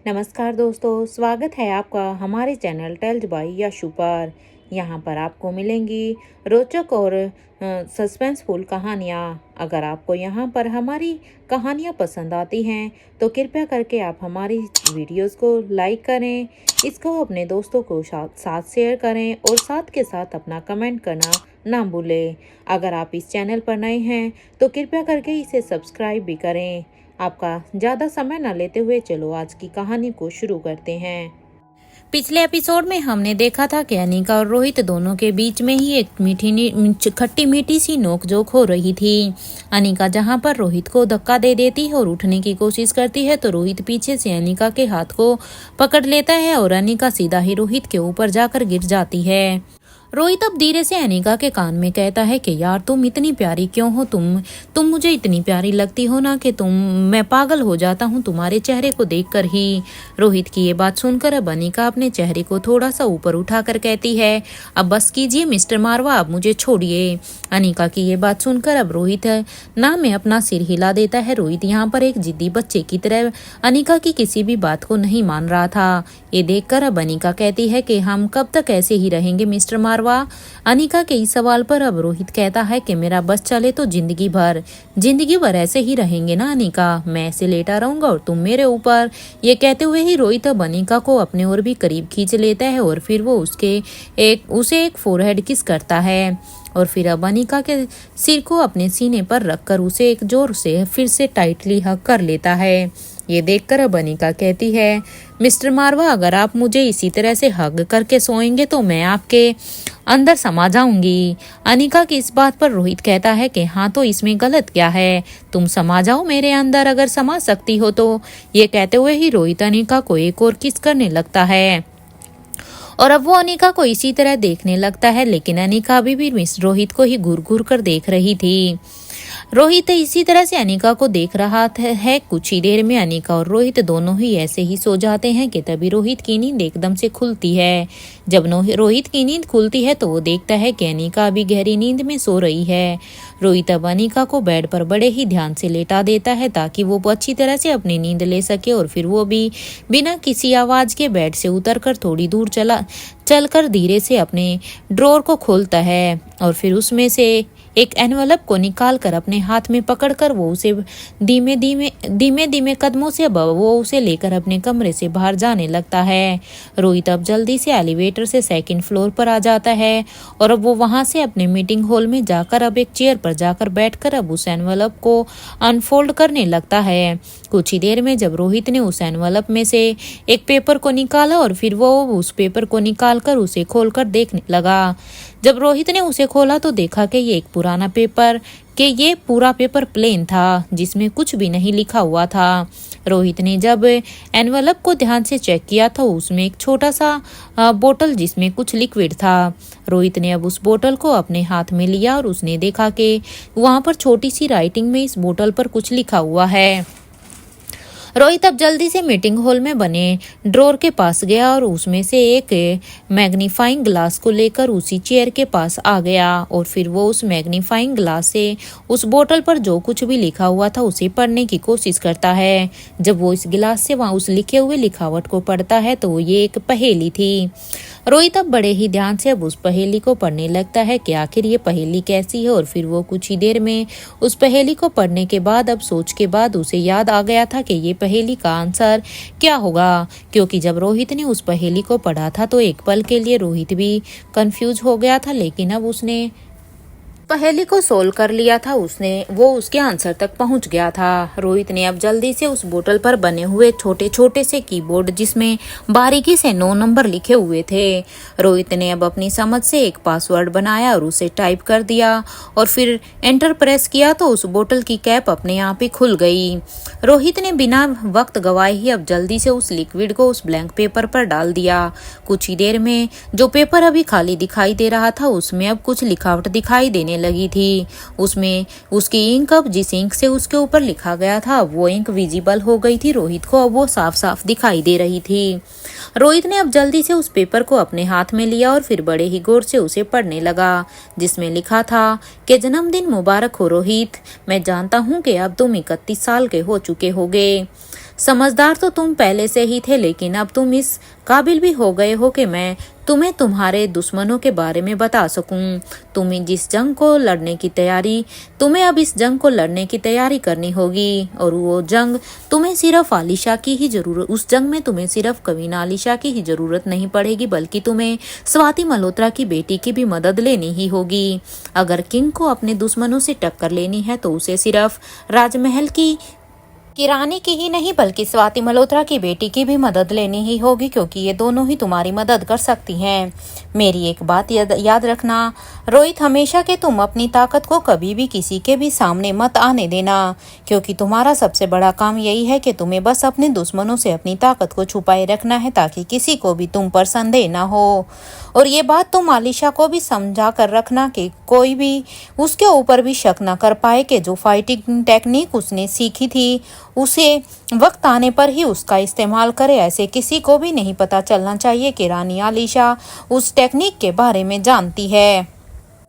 नमस्कार दोस्तों, स्वागत है आपका हमारे चैनल टेल्स बाय यशु पर। यहाँ पर आपको मिलेंगी रोचक और सस्पेंसफुल कहानियाँ। अगर आपको यहाँ पर हमारी कहानियाँ पसंद आती हैं तो कृपया करके आप हमारी वीडियोस को लाइक करें, इसको अपने दोस्तों को साथ शेयर करें और साथ के साथ अपना कमेंट करना ना भूलें। अगर आप इस चैनल पर नए हैं तो कृपया करके इसे सब्सक्राइब भी करें। आपका ज़्यादा समय न लेते हुए चलो आज की कहानी को शुरू करते हैं। पिछले एपिसोड में हमने देखा था कि अनिका और रोहित दोनों के बीच में ही एक खट्टी मीठी सी नोकझोंक हो रही थी। अनिका जहां पर रोहित को धक्का दे देती है और उठने की कोशिश करती है तो रोहित पीछे से अनिका के हाथ को पकड़ लेता है और अनिका सीधा ही रोहित के ऊपर जाकर गिर जाती है। रोहित अब धीरे से अनिका के कान में कहता है कि यार तुम इतनी प्यारी क्यों हो, तुम मुझे इतनी प्यारी लगती हो ना कि मैं पागल हो जाता हूँ तुम्हारे चेहरे को देखकर ही। रोहित की ये बात सुनकर अब अनिका अपने चेहरे को थोड़ा सा ऊपर उठाकर कहती है, अब बस कीजिए मिस्टर मारवा, अब मुझे छोड़िए। अनिका की ये बात सुनकर अब रोहित ना में अपना सिर हिला देता है। रोहित यहाँ पर एक जिद्दी बच्चे की तरह अनिका की किसी भी बात को नहीं मान रहा था। ये देखकर अब अनिका कहती है कि हम कब तक ऐसे ही रहेंगे मिस्टर मारवा। अनिका के इस सवाल पर अब रोहित कहता है कि मेरा बस चले तो जिंदगी भर ऐसे ही रहेंगे ना अनिका, मैं ऐसे लेटा रहूंगा और तुम मेरे ऊपर। ये कहते हुए ही रोहित अब अनिका को अपने और भी करीब खींच लेता है और फिर वो उसे एक फोरहेड किस करता है और फिर अब अनिका के सिर को अपने सीने पर रखकर उसे एक जोर से फिर से टाइटली हग कर लेता है। ये देखकर अब अनिका कहती है, मिस्टर मारवा, अगर आप मुझे इसी तरह से हग करके सोएंगे तो मैं आपके अंदर समा जाऊंगी। अनिका की इस बात पर रोहित कहता है कि हाँ तो इसमें गलत क्या है, तुम समा जाओ मेरे अंदर अगर समा सकती हो तो। ये कहते हुए ही रोहित अनिका को एक और किस करने लगता है और अब वो अनिका को इसी तरह देखने लगता है, लेकिन अनिका अभी भी मिस रोहित को ही घूर घूर कर देख रही थी। रोहित इसी तरह से अनिका को देख रहा है। कुछ ही देर में अनिका और रोहित दोनों ही ऐसे ही सो जाते हैं कि तभी रोहित की नींद एकदम से खुलती है। जब रोहित की नींद खुलती है तो वो देखता है कि अनिका अभी गहरी नींद में सो रही है। रोहित अब अनिका को बेड पर बड़े ही ध्यान से लेटा देता है ताकि वो अच्छी तरह से अपनी नींद ले सके और फिर वो भी बिना किसी आवाज के बेड से उतरकर थोड़ी दूर चलकर धीरे से अपने ड्रॉर को खोलता है और फिर उसमें से एक एनवलप को निकाल कर अपने हाथ में पकड़कर वो उसे धीमे धीमे कदमों से वो उसे लेकर अपने कमरे से बाहर जाने लगता है। रोहित अब जल्दी से एलिवेटर से सेकंड फ्लोर पर आ जाता है और अब वो वहां से अपने मीटिंग हॉल में जाकर अब एक चेयर पर जाकर बैठकर अब उस एनवलप को अनफोल्ड करने लगता है। कुछ ही देर में जब रोहित ने उस एनवलप में से एक पेपर को निकाला और फिर वो उस पेपर को निकालकर उसे खोलकर देखने लगा। जब रोहित ने उसे खोला तो देखा कि ये पूरा पेपर प्लेन था जिसमें कुछ भी नहीं लिखा हुआ था। रोहित ने जब एनवलप को ध्यान से चेक किया तो उसमें एक छोटा सा बोतल जिसमें कुछ लिक्विड था। रोहित ने अब उस बोतल को अपने हाथ में लिया और उसने देखा कि वहां पर छोटी सी राइटिंग में इस बोतल पर कुछ लिखा हुआ है। रोहित अब जल्दी से मीटिंग हॉल में बने ड्रॉर के पास गया और उसमें से एक मैग्नीफाइंग ग्लास को लेकर उसी चेयर के पास आ गया और फिर वो उस मैग्नीफाइंग ग्लास से उस बोतल पर जो कुछ भी लिखा हुआ था उसे पढ़ने की कोशिश करता है। जब वो इस गिलास से वहां उस लिखे हुए लिखावट को पढ़ता है तो ये एक पहेली थी। रोहित अब बड़े ही ध्यान से अब उस पहेली को पढ़ने लगता है कि आखिर ये पहेली कैसी है और फिर वो कुछ ही देर में उस पहेली को पढ़ने के बाद अब सोच के बाद उसे याद आ गया था कि ये पहेली का आंसर क्या होगा, क्योंकि जब रोहित ने उस पहेली को पढ़ा था तो एक पल के लिए रोहित भी कंफ्यूज हो गया था, लेकिन अब उसने पहेली को सोल्व कर लिया था। वो उसके आंसर तक पहुंच गया था। रोहित ने अब जल्दी से उस बोतल पर बने हुए छोटे छोटे से कीबोर्ड जिसमें बारीकी से 9 नंबर लिखे हुए थे, रोहित ने अब अपनी समझ से एक पासवर्ड बनाया और उसे टाइप कर दिया और फिर एंटर प्रेस किया तो उस बोतल की कैप अपने आप ही खुल गई। रोहित ने बिना वक्त गवाए ही अब जल्दी से उस लिक्विड को उस ब्लैंक पेपर पर डाल दिया। कुछ ही देर में जो पेपर अभी खाली दिखाई दे रहा था उसमें अब कुछ लिखावट दिखाई देने लगी थी। उसमें उसकी इंक अब जिस इंक से उसके ऊपर लिखा गया था वो इंक विजिबल हो गई थी। रोहित को अब वो साफ साफ दिखाई दे रही थी। रोहित ने अब जल्दी से उस पेपर को अपने हाथ में लिया और फिर बड़े ही गौर से उसे पढ़ने लगा, जिसमें लिखा था कि जन्मदिन मुबारक हो रोहित, मैं जानता हूँ कि अब तुम 31 साल के हो चुके होगे। समझदार तो तुम पहले से ही थे, लेकिन अब तुम इस काबिल भी हो गए हो कि मैं तुम्हें तुम्हारे दुश्मनों के बारे में बता सकूं। तुम्हें अब इस जंग को लड़ने की तैयारी करनी होगी, और वो जंग तुम्हें सिर्फ आलिशा की ही जरूरत उस जंग में तुम्हें सिर्फ कवीना आलिशा की ही जरूरत नहीं पड़ेगी, बल्कि तुम्हें स्वाति मल्होत्रा की बेटी की भी मदद लेनी ही होगी। अगर किंग को अपने दुश्मनों से टक्कर लेनी है तो उसे सिर्फ राजमहल की रानी की ही नहीं, बल्कि स्वाति मल्होत्रा की बेटी की भी मदद लेनी ही होगी, क्योंकि ये दोनों ही तुम्हारी मदद कर सकती हैं। मेरी एक बात याद रखना रोहित, हमेशा के तुम अपनी ताकत को कभी भी किसी के भी सामने मत आने देना, क्योंकि तुम्हारा सबसे बड़ा काम यही है कि तुम्हें बस अपने दुश्मनों से अपनी ताकत को छुपाए रखना है, ताकि किसी को भी तुम पर संदेह ना हो। और ये बात तुम आलिशा को भी समझा कर रखना कि कोई भी उसके ऊपर भी शक न कर पाए कि जो फाइटिंग टेक्निक उसने सीखी थी उसे वक्त आने पर ही उसका इस्तेमाल करे। ऐसे किसी को भी नहीं पता चलना चाहिए कि रानी आलिशा उस टेक्निक के बारे में जानती है।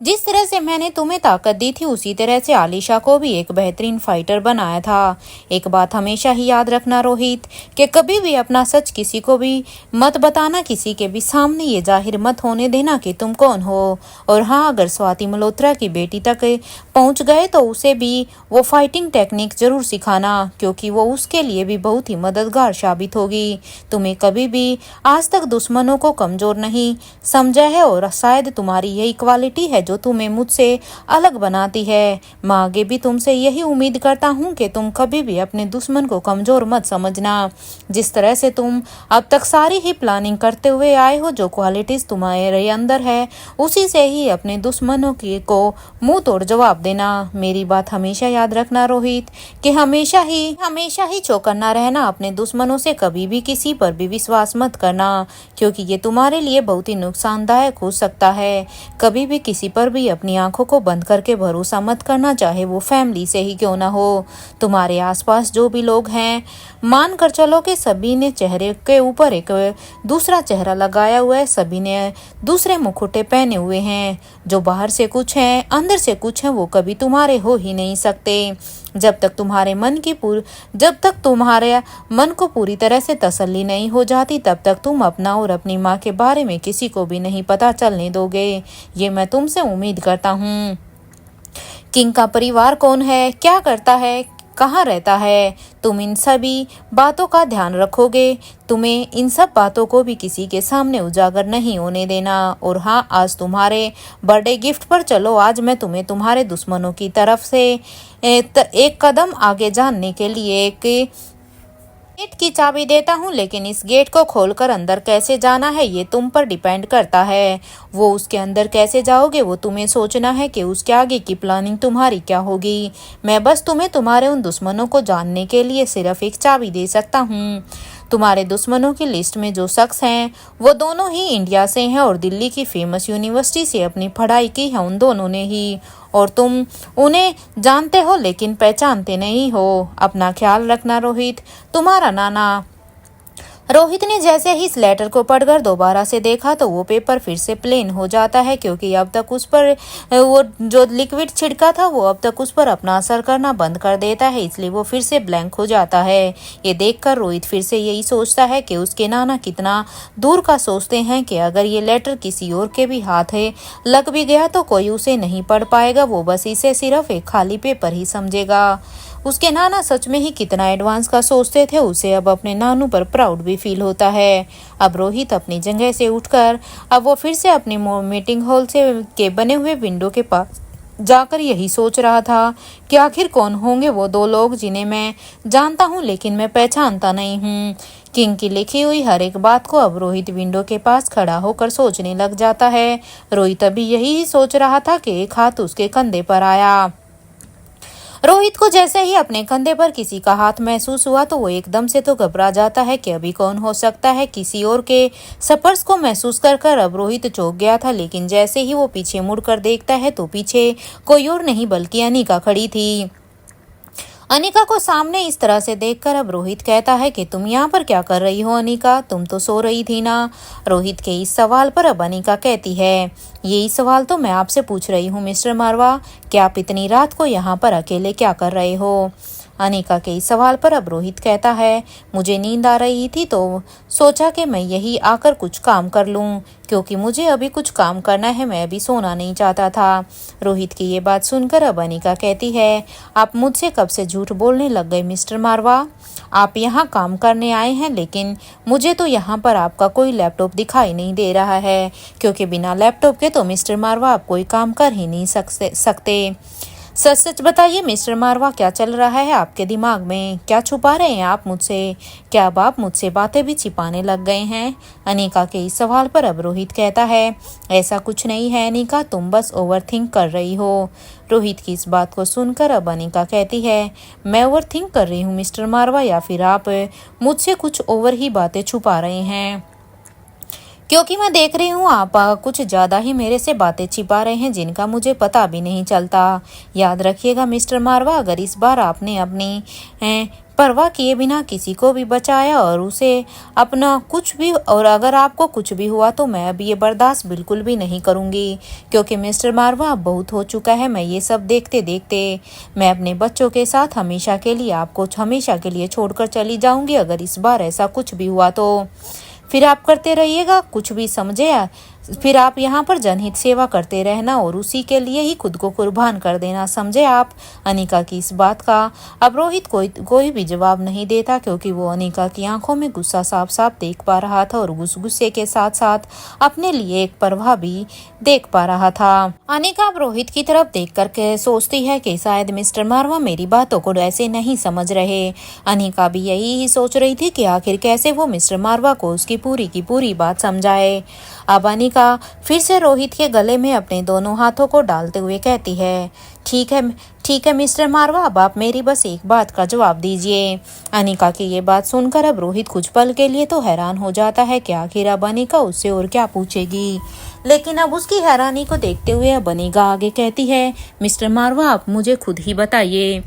जिस तरह से मैंने तुम्हें ताकत दी थी, उसी तरह से आलिशा को भी एक बेहतरीन फाइटर बनाया था। एक बात हमेशा ही याद रखना रोहित, कि कभी भी अपना सच किसी को भी मत बताना, किसी के भी सामने ये जाहिर मत होने देना कि तुम कौन हो। और हाँ, अगर स्वाति मल्होत्रा की बेटी तक पहुंच गए तो उसे भी वो फाइटिंग टेक्निक जरूर सिखाना, क्योंकि वो उसके लिए भी बहुत ही मददगार साबित होगी। तुम्हें कभी भी आज तक दुश्मनों को कमजोर नहीं समझा है, और शायद तुम्हारी यही क्वालिटी है जो तुम्हें मुझसे अलग बनाती है। मैं आगे भी तुमसे यही उम्मीद करता हूँ कि तुम कभी भी अपने दुश्मन को कमजोर मत समझना। जिस तरह से तुम अब तक सारी ही प्लानिंग करते हुए आए हो, जो क्वालिटीज तुम्हारे अंदर है, उसी से ही अपने दुश्मनों को मुंह तोड़ जवाब देना। मेरी बात हमेशा याद रखना रोहित, कि हमेशा ही चौकन्ना रहना। अपने दुश्मनों से कभी भी किसी पर भी विश्वास मत करना, क्योंकि ये तुम्हारे लिए बहुत ही नुकसानदायक हो सकता है। कभी भी किसी पर भी अपनी आंखों को बंद करके भरोसा मत करना, चाहे वो फैमिली से ही क्यों ना हो। तुम्हारे आसपास जो भी लोग हैं, मान कर चलो कि सभी ने चेहरे के ऊपर एक दूसरा चेहरा लगाया हुआ है, सभी ने दूसरे मुखौटे पहने हुए हैं। जो बाहर से कुछ है अंदर से कुछ है, वो कभी तुम्हारे हो ही नहीं सकते। जब तक तुम्हारे मन को पूरी तरह से तसल्ली नहीं हो जाती, तब तक तुम अपना और अपनी माँ के बारे में किसी को भी नहीं पता चलने दोगे। ये मैं तुमसे उम्मीद करता हूँ। किंग का परिवार कौन है, क्या करता है, कहाँ रहता है, तुम इन सभी बातों का ध्यान रखोगे। तुम्हें इन सब बातों को भी किसी के सामने उजागर नहीं होने देना। और हाँ, आज तुम्हारे बर्थडे गिफ्ट पर चलो, आज मैं तुम्हें तुम्हारे दुश्मनों की तरफ से एक कदम आगे जानने के लिए एक गेट की चाबी देता हूँ, लेकिन इस गेट को खोलकर अंदर कैसे जाना है ये तुम पर डिपेंड करता है। वो उसके अंदर कैसे जाओगे वो तुम्हें सोचना है कि उसके आगे की प्लानिंग तुम्हारी क्या होगी। मैं बस तुम्हें तुम्हारे उन दुश्मनों को जानने के लिए सिर्फ एक चाबी दे सकता हूँ। तुम्हारे दुश्मनों की लिस्ट में जो शख्स हैं वो दोनों ही इंडिया से हैं और दिल्ली की फेमस यूनिवर्सिटी से अपनी पढ़ाई की है उन दोनों ने ही। और तुम उन्हें जानते हो लेकिन पहचानते नहीं हो। अपना ख्याल रखना रोहित। तुम्हारा नाना। रोहित ने जैसे ही इस लेटर को पढ़कर दोबारा से देखा तो वो पेपर फिर से प्लेन हो जाता है, क्योंकि अब तक उस पर वो जो लिक्विड छिड़का था वो अब तक उस पर अपना असर करना बंद कर देता है, इसलिए वो फिर से ब्लैंक हो जाता है। ये देखकर रोहित फिर से यही सोचता है कि उसके नाना कितना दूर का सोचते हैं कि अगर ये लेटर किसी और के भी हाथ लग भी गया तो कोई उसे नहीं पढ़ पाएगा, वो बस इसे सिर्फ एक खाली पेपर ही समझेगा। उसके नाना सच में ही कितना एडवांस का सोचते थे, उसे अब अपने नानू पर प्राउड भी फील होता है। अब रोहित अपनी जगह से उठकर अब वो फिर से अपने मीटिंग हॉल के बने हुए विंडो के पास जाकर यही सोच रहा था कि आखिर कौन होंगे वो दो लोग जिन्हें मैं जानता हूँ लेकिन मैं पहचानता नहीं हूँ। किंग की लिखी हुई हर एक बात को अब रोहित विंडो के पास खड़ा होकर सोचने लग जाता है। रोहित अभी यही सोच रहा था कि एक हाथ उसके कंधे पर आया। रोहित को जैसे ही अपने कंधे पर किसी का हाथ महसूस हुआ तो वो एकदम से तो घबरा जाता है कि अभी कौन हो सकता है। किसी और के स्पर्श को महसूस कर अब रोहित चौंक गया था, लेकिन जैसे ही वो पीछे मुड़कर देखता है तो पीछे कोई और नहीं बल्कि अनिका खड़ी थी। अनिका को सामने इस तरह से देखकर अब रोहित कहता है कि तुम यहाँ पर क्या कर रही हो अनिका, तुम तो सो रही थी ना। रोहित के इस सवाल पर अब अनिका कहती है, यही सवाल तो मैं आपसे पूछ रही हूँ मिस्टर मारवा, कि आप इतनी रात को यहाँ पर अकेले क्या कर रहे हो। अनिका के इस सवाल पर अब रोहित कहता है, मुझे नींद आ रही थी तो सोचा कि मैं यही आकर कुछ काम कर लूं, क्योंकि मुझे अभी कुछ काम करना है, मैं अभी सोना नहीं चाहता था। रोहित की ये बात सुनकर अब अनिका कहती है, आप मुझसे कब से झूठ बोलने लग गए मिस्टर मारवा? आप यहाँ काम करने आए हैं, लेकिन मुझे तो यहाँ पर आपका कोई लैपटॉप दिखाई नहीं दे रहा है, क्योंकि बिना लैपटॉप के तो मिस्टर मारवा आप कोई काम कर ही नहीं सकते। सच सच बताइए मिस्टर मारवा, क्या चल रहा है आपके दिमाग में? क्या छुपा रहे हैं आप मुझसे? क्या अब आप मुझसे बातें भी छिपाने लग गए हैं? अनिका के इस सवाल पर अब रोहित कहता है, ऐसा कुछ नहीं है अनिका, तुम बस ओवरथिंक कर रही हो। रोहित की इस बात को सुनकर अब अनिका कहती है, मैं ओवरथिंक कर रही हूँ मिस्टर मारवा, या फिर आप मुझसे कुछ ओवर ही बातें छुपा रहे हैं? क्योंकि मैं देख रही हूँ आप कुछ ज़्यादा ही मेरे से बातें छिपा रहे हैं, जिनका मुझे पता भी नहीं चलता। याद रखिएगा मिस्टर मारवा, अगर इस बार आपने अपनी परवाह किए बिना किसी को भी बचाया और उसे अपना कुछ भी, और अगर आपको कुछ भी हुआ तो मैं अब ये बर्दाश्त बिल्कुल भी नहीं करूँगी। क्योंकि मिस्टर मारवा, अब बहुत हो चुका है। मैं ये सब देखते देखते मैं अपने बच्चों के साथ हमेशा के लिए आपको हमेशा के लिए छोड़कर चली जाऊँगी। अगर इस बार ऐसा कुछ भी हुआ तो फिर आप करते रहिएगा, कुछ भी समझे? फिर आप यहाँ पर जनहित सेवा करते रहना और उसी के लिए ही खुद को कुर्बान कर देना, समझे आप? अनिका की इस बात का अब रोहित कोई भी जवाब नहीं देता, क्योंकि वो अनिका की आंखों में गुस्सा साफ साफ देख पा रहा था और गुस्से के साथ साथ अपने लिए एक परवाह भी देख पा रहा था। अनिका अब रोहित की तरफ देख कर सोचती है कि शायद मिस्टर मारवा मेरी बातों को ऐसे नहीं समझ रहे। अनिका भी यही ही सोच रही थी कि आखिर कैसे वो मिस्टर मारवा को उसकी पूरी की पूरी बात समझाए। अब अनिका फिर से रोहित के गले में अपने दोनों हाथों को डालते हुए कहती है, ठीक है मिस्टर मारवा, अब आप मेरी बस एक बात का जवाब दीजिए। अनिका की ये बात सुनकर अब रोहित कुछ पल के लिए तो हैरान हो जाता है कि आखिर अब अनिका उससे और क्या पूछेगी, लेकिन अब उसकी हैरानी को देखते हुए अब अनिका आगे कहती है, मिस्टर मारवा, आप मुझे खुद ही बताइए,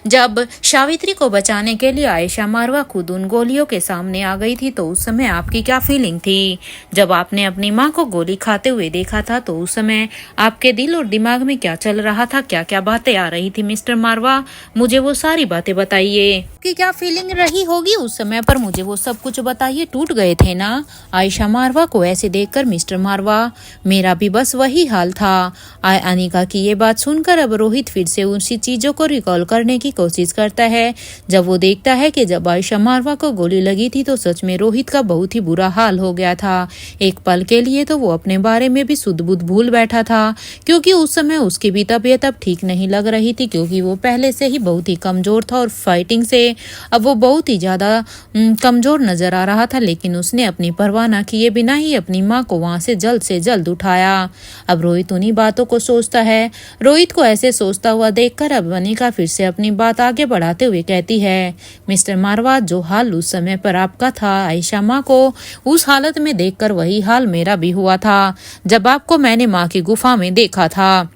जब सावित्री को बचाने के लिए आयशा मारवा खुद उन गोलियों के सामने आ गई थी तो उस समय आपकी क्या फीलिंग थी? जब आपने अपनी माँ को गोली खाते हुए देखा था तो उस समय आपके दिल और दिमाग में क्या चल रहा था? क्या क्या बातें आ रही थी मिस्टर मारवा? मुझे वो सारी बातें बताइए कि क्या फीलिंग रही होगी उस समय पर, मुझे वो सब कुछ बताइए। टूट गए थे ना? आयशा मारवा को ऐसे देखकर मिस्टर मारवा, मेरा भी बस वही हाल था। अनिका की ये बात सुनकर अब रोहित फिर से उसी चीजों को रिकॉल करने की कोशिश करता है, जब वो देखता है कि जब आयशा मारवा को गोली लगी थी तो सच में रोहित का बहुत ही बुरा हाल हो गया था। एक पल के लिए तो वो अपने बारे में भी सुध बुध भूल बैठा था, क्योंकि उस समय उसकी भी तबीयत अब ठीक नहीं लग रही थी, क्योंकि वो पहले से ही बहुत ही कमजोर था और फाइटिंग से अब वो बहुत ही ज्यादा कमजोर नजर आ रहा था। लेकिन उसने अपनी परवाह न किए बिना ही अपनी माँ को वहां से जल्द उठाया। अब रोहित उन्हीं बातों को सोचता है। रोहित को ऐसे सोचता हुआ देखकर अब अनिका फिर से अपनी बात आगे बढ़ाते हुए कहती है, मिस्टर मारवा, जो हाल उस समय पर आपका था आयशा माँ को उस हालत में देखकर वही हाल मेरा भी हुआ था, जब आपको मैंने माँ की गुफा में देखा था।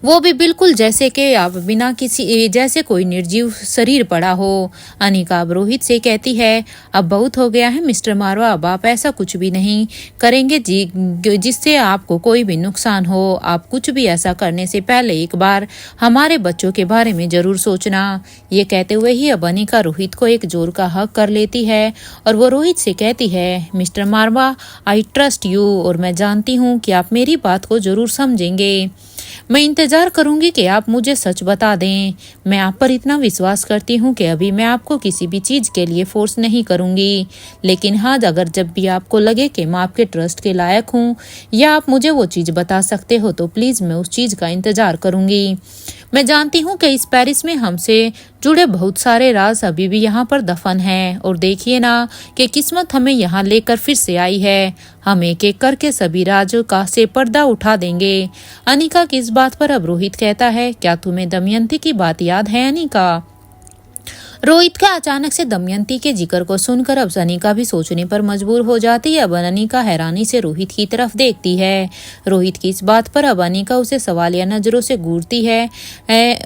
वो भी बिल्कुल जैसे कि आप बिना किसी जैसे कोई निर्जीव शरीर पड़ा हो। अनिका अब रोहित से कहती है, अब बहुत हो गया है मिस्टर मारवा, अब आप ऐसा कुछ भी नहीं करेंगे जिससे आपको कोई भी नुकसान हो। आप कुछ भी ऐसा करने से पहले एक बार हमारे बच्चों के बारे में जरूर सोचना। ये कहते हुए ही अब अनिका रोहित को एक जोर का हक कर लेती है और वो रोहित से कहती है, mister Marwah, I trust you, और मैं जानती हूँ कि आप मेरी बात को जरूर समझेंगे। मैं इंतजार करूंगी कि आप मुझे सच बता दें। मैं आप पर इतना विश्वास करती हूँ कि अभी मैं आपको किसी भी चीज के लिए फोर्स नहीं करूंगी, लेकिन हाँ, अगर जब भी आपको लगे कि मैं आपके ट्रस्ट के लायक हूँ या आप मुझे वो चीज बता सकते हो तो प्लीज मैं उस चीज का इंतजार करूंगी। मैं जानती हूँ कि इस पेरिस में हमसे जुड़े बहुत सारे राज अभी भी यहाँ पर दफन हैं, और देखिए ना कि किस्मत हमें यहाँ लेकर फिर से आई है। हम एक एक करके सभी राजों का से पर्दा उठा देंगे। अनिका की इस बात पर अब रोहित कहता है, क्या तुम्हें दमयंती की बात याद है अनिका? रोहित का अचानक से दमयंती के जिक्र को सुनकर अब अनिका भी सोचने पर मजबूर हो जाती है। अब अनिका हैरानी से रोहित की तरफ देखती है। रोहित की इस बात पर अब अनिका उसे सवालिया नजरों से घूरती है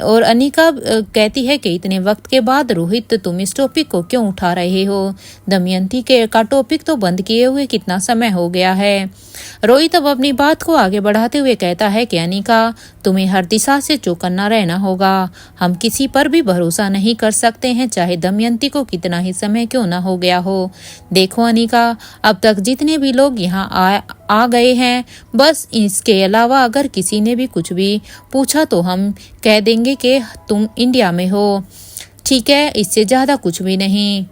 और अनिका कहती है कि इतने वक्त के बाद रोहित तुम इस टॉपिक को क्यों उठा रहे हो? दमयंती के का टॉपिक तो बंद किए हुए कितना समय हो गया है। रोहित अब अपनी बात को आगे बढ़ाते हुए कहता है कि अनिका, तुम्हें हर दिशा से चौकन्ना रहना होगा। हम किसी पर भी भरोसा नहीं कर सकते हैं, चाहे दमयंती को कितना ही समय क्यों ना हो गया हो। देखो अनिका, अब तक जितने भी लोग यहाँ आ गए हैं, बस इसके अलावा अगर किसी ने भी कुछ भी पूछा तो हम कह देंगे कि तुम इंडिया में हो, ठीक है? इससे ज्यादा कुछ भी नहीं।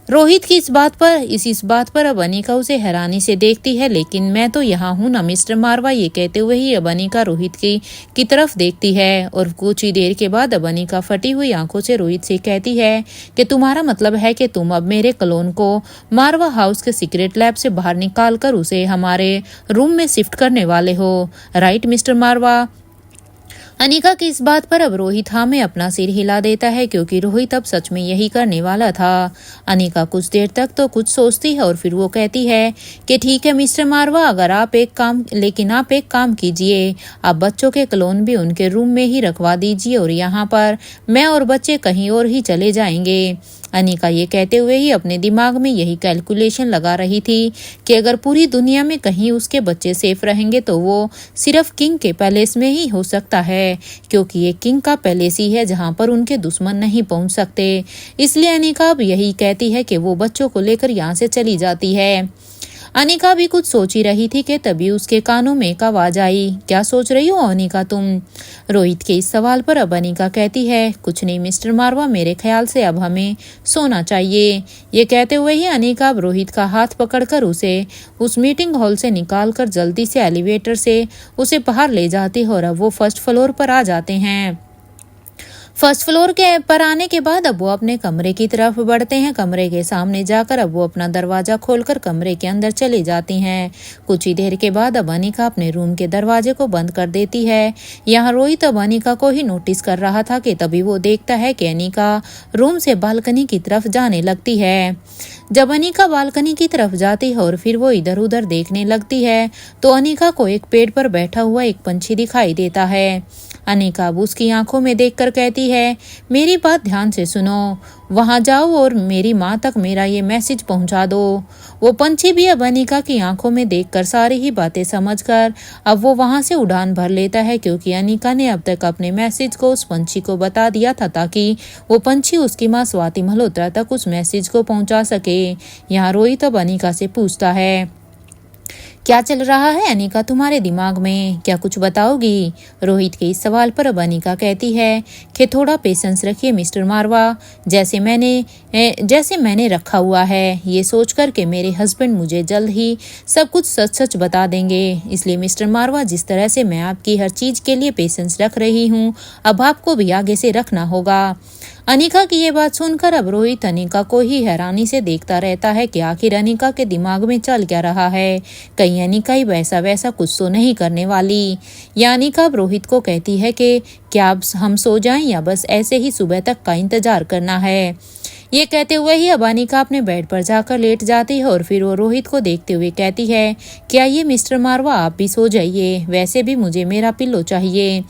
रोहित की इस बात पर अब अनिका उसे हैरानी से देखती है। लेकिन मैं तो यहाँ हूँ ना मिस्टर मारवा, ये कहते हुए ही अब अनिका रोहित की तरफ देखती है और कुछ ही देर के बाद अब अनिका फटी हुई आंखों से रोहित से कहती है कि तुम्हारा मतलब है कि तुम अब मेरे क्लोन को मारवा हाउस के सीक्रेट लैब से बाहर निकाल कर उसे हमारे रूम में शिफ्ट करने वाले हो, राइट मिस्टर मारवा? अनिका की इस बात पर अब रोहित हाँ में अपना सिर हिला देता है, क्योंकि रोहित अब सच में यही करने वाला था। अनिका कुछ देर तक तो कुछ सोचती है और फिर वो कहती है कि ठीक है मिस्टर मारवा, अगर आप एक काम कीजिए, आप बच्चों के क्लोन भी उनके रूम में ही रखवा दीजिए और यहाँ पर मैं और बच्चे कहीं और ही चले जाएंगे। अनिका ये कहते हुए ही अपने दिमाग में यही कैलकुलेशन लगा रही थी कि अगर पूरी दुनिया में कहीं उसके बच्चे सेफ रहेंगे तो वो सिर्फ किंग के पैलेस में ही हो सकता है, क्योंकि ये किंग का पैलेस ही है जहां पर उनके दुश्मन नहीं पहुंच सकते। इसलिए अनिका अब यही कहती है कि वो बच्चों को लेकर यहाँ से चली जाती है। अनिका भी कुछ सोच ही रही थी कि तभी उसके कानों में एक आवाज आई। क्या सोच रही हो अनिका तुम? रोहित के इस सवाल पर अब अनिका कहती है, कुछ नहीं मिस्टर मारवा, मेरे ख्याल से अब हमें सोना चाहिए। ये कहते हुए ही अनिका अब रोहित का हाथ पकड़कर उसे उस मीटिंग हॉल से निकालकर जल्दी से एलिवेटर से उसे बाहर ले जाती है और अब वो फर्स्ट फ्लोर पर आ जाते हैं। फर्स्ट फ्लोर के पर आने के बाद अब वो अपने कमरे की तरफ बढ़ते हैं। कमरे के सामने जाकर अब वो अपना दरवाजा खोलकर कमरे के अंदर चली जाती हैं। कुछ ही देर के बाद अब अनिका अपने रूम के दरवाजे को बंद कर देती है। यहाँ रोहित अब अनिका को ही नोटिस कर रहा था कि तभी वो देखता है कि अनिका रूम से बालकनी की तरफ जाने लगती है। जब अनिका बालकनी की तरफ जाती है और फिर वो इधर उधर देखने लगती है तो अनिका को एक पेड़ पर बैठा हुआ एक पंछी दिखाई देता है। अनिका अब उसकी आंखों में देखकर कहती है, मेरी बात ध्यान से सुनो, वहां जाओ और मेरी माँ तक मेरा ये मैसेज पहुंचा दो। वो पंछी भी अब अनिका की आंखों में देखकर सारी ही बातें समझकर अब वो वहां से उड़ान भर लेता है, क्योंकि अनिका ने अब तक अपने मैसेज को उस पंछी को बता दिया था ताकि वो पंछी उसकी माँ स्वाति मल्होत्रा तक उस मैसेज को पहुंचा सके। यहाँ रोहित अब अनिका से पूछता है, क्या चल रहा है अनिका तुम्हारे दिमाग में, क्या कुछ बताओगी? रोहित के इस सवाल पर अब अनिका कहती है कि थोड़ा पेशेंस रखिए मिस्टर मारवा, जैसे मैंने रखा हुआ है, ये सोचकर कि मेरे हस्बैंड मुझे जल्द ही सब कुछ सच सच बता देंगे। इसलिए मिस्टर मारवा, जिस तरह से मैं आपकी हर चीज के लिए पेशेंस रख रही हूँ, अब आपको भी आगे से रखना होगा। अनिका की ये बात सुनकर अब रोहित अनिका को ही हैरानी से देखता रहता है कि आखिर अनिका के दिमाग में चल क्या रहा है। कहीं अनिका ही वैसा कुछ तो नहीं करने वाली। या अनिका अब रोहित को कहती है कि क्या अब हम सो जाएं या बस ऐसे ही सुबह तक का इंतजार करना है। ये कहते हुए ही अब अनिका अपने बेड पर जाकर लेट जाती है और फिर वो रोहित को देखते हुए कहती है, क्या ये मिस्टर मारवा आप भी सो जाइए, वैसे भी मुझे मेरा पिल्लो चाहिए।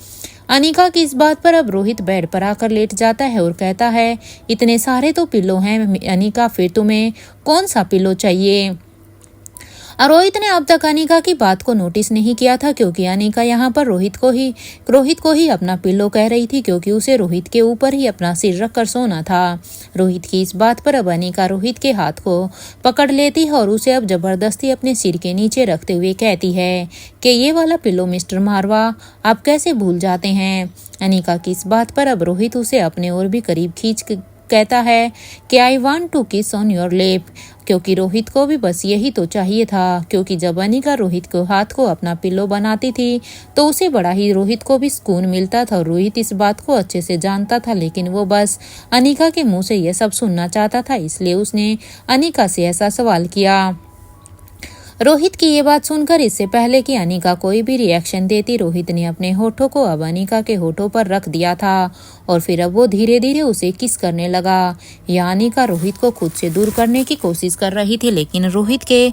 अनिका की इस बात पर अब रोहित बेड पर आकर लेट जाता है और कहता है, इतने सारे तो पिल्लो हैं अनिका, फिर तुम्हें कौन सा पिल्लो चाहिए? रोहित ने अब तक अनिका की बात को नोटिस नहीं किया था, क्योंकि अनिका यहाँ पर रोहित को ही अपना पिल्लो कह रही थी, क्योंकि उसे रोहित के ऊपर ही अपना सिर रखकर सोना था। रोहित की इस बात पर अब अनिका रोहित के हाथ को पकड़ लेती है और उसे अब जबरदस्ती अपने सिर के नीचे रखते हुए कहती है कि ये वाला पिल्लो मिस्टर मारवा आप कैसे भूल जाते हैं। अनिका की इस बात पर अब रोहित उसे अपने और भी करीब खींच कहता है कि I want to kiss on your lip, क्योंकि रोहित को भी बस यही तो चाहिए था। क्योंकि जब अनिका रोहित को हाथ को अपना पिल्लो बनाती थी तो उसे बड़ा ही रोहित को भी सुकून मिलता था और रोहित इस बात को अच्छे से जानता था, लेकिन वो बस अनिका के मुंह से यह सब सुनना चाहता था, इसलिए उसने अनिका से ऐसा सवाल किया। रोहित की ये बात सुनकर इससे पहले कि अनिका कोई भी रिएक्शन देती, रोहित ने अपने होठों को अब अनिका के होठों पर रख दिया था और फिर अब वो धीरे धीरे उसे किस करने लगा। यह अनिका रोहित को खुद से दूर करने की कोशिश कर रही थी, लेकिन रोहित के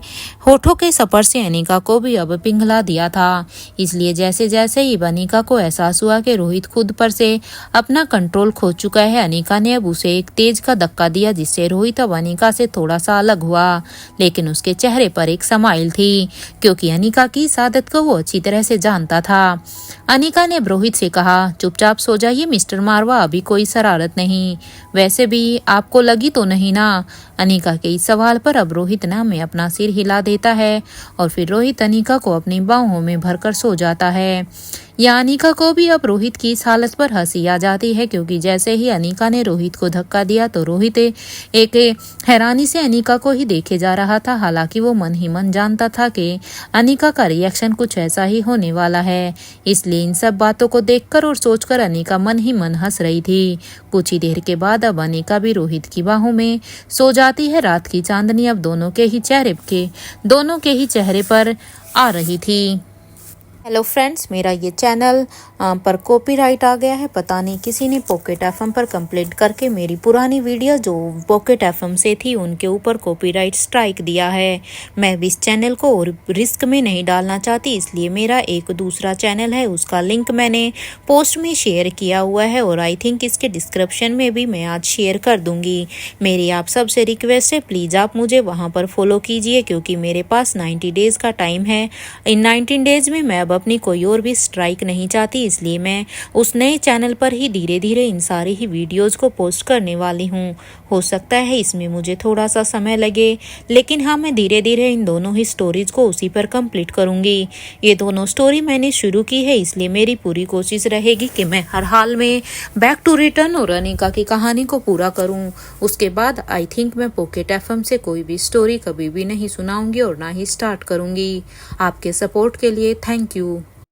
होठों के स्पर्श से अनिका को भी अब पिघला दिया था। इसलिए जैसे जैसे ही अनिका को एहसास हुआ कि रोहित खुद पर से अपना कंट्रोल खो चुका है, अनिका ने अब उसे एक तेज का धक्का दिया, जिससे रोहित अब अनिका से थोड़ा सा अलग हुआ। लेकिन उसके चेहरे पर एक स्माइल थी, क्योंकि अनिका की इस आदत को वो अच्छी तरह से जानता था। अनिका ने रोहित से कहा, चुपचाप सो जाइए मिस्टर मारवा, अभी कोई शरारत नहीं। वैसे भी आपको लगी तो नहीं ना। अनिका के इस सवाल पर अब रोहित ना में अपना सिर हिला देता है और फिर रोहित अनिका को अपनी बाहों में भरकर सो जाता है। या अनिका को भी अब रोहित की इस हालत पर हंसी आ जाती है, क्योंकि जैसे ही अनिका ने रोहित को धक्का दिया तो रोहित एक हैरानी से अनिका को ही देखे जा रहा था। हालांकि वो मन ही मन जानता था कि अनिका का रिएक्शन कुछ ऐसा ही होने वाला है। इसलिए इन सब बातों को देखकर और सोचकर अनिका मन ही मन हंस रही थी। कुछ ही देर के बाद अब अनिका भी रोहित की बाहों में सो जाती है। रात की चांदनी अब दोनों के ही चेहरे पर आ रही थी। हेलो फ्रेंड्स, मेरा ये चैनल पर कॉपीराइट आ गया है। पता नहीं किसी ने पॉकेट एफएम पर कंप्लेंट करके मेरी पुरानी वीडियो जो पॉकेट एफएम से थी उनके ऊपर कॉपीराइट स्ट्राइक दिया है। मैं इस चैनल को और रिस्क में नहीं डालना चाहती, इसलिए मेरा एक दूसरा चैनल है, उसका लिंक मैंने पोस्ट में शेयर किया हुआ है और आई थिंक इसके डिस्क्रिप्शन में भी मैं आज शेयर कर दूंगी। मेरी आप सबसे रिक्वेस्ट है, प्लीज़ आप मुझे वहाँ पर फॉलो कीजिए, क्योंकि मेरे पास 90 डेज़ का टाइम है। इन 19 डेज़ में मैं अब अपनी कोई और भी स्ट्राइक नहीं चाहती, इसलिए मैं उस नए चैनल पर ही धीरे धीरे इन सारी ही वीडियोस को पोस्ट करने वाली हूँ। हो सकता है इसमें मुझे थोड़ा सा समय लगे, लेकिन हाँ, मैं धीरे धीरे इन दोनों ही स्टोरीज को उसी पर कंप्लीट करूँगी। ये दोनों स्टोरी मैंने शुरू की है, इसलिए मेरी पूरी कोशिश रहेगी कि मैं हर हाल में बैक टू रिटर्न और अनिका की कहानी को पूरा करूँ। उसके बाद आई थिंक मैं पॉकेट एफएम से कोई भी स्टोरी कभी भी नहीं सुनाऊंगी और ना ही स्टार्ट करूँगी। आपके सपोर्ट के लिए थैंक यू।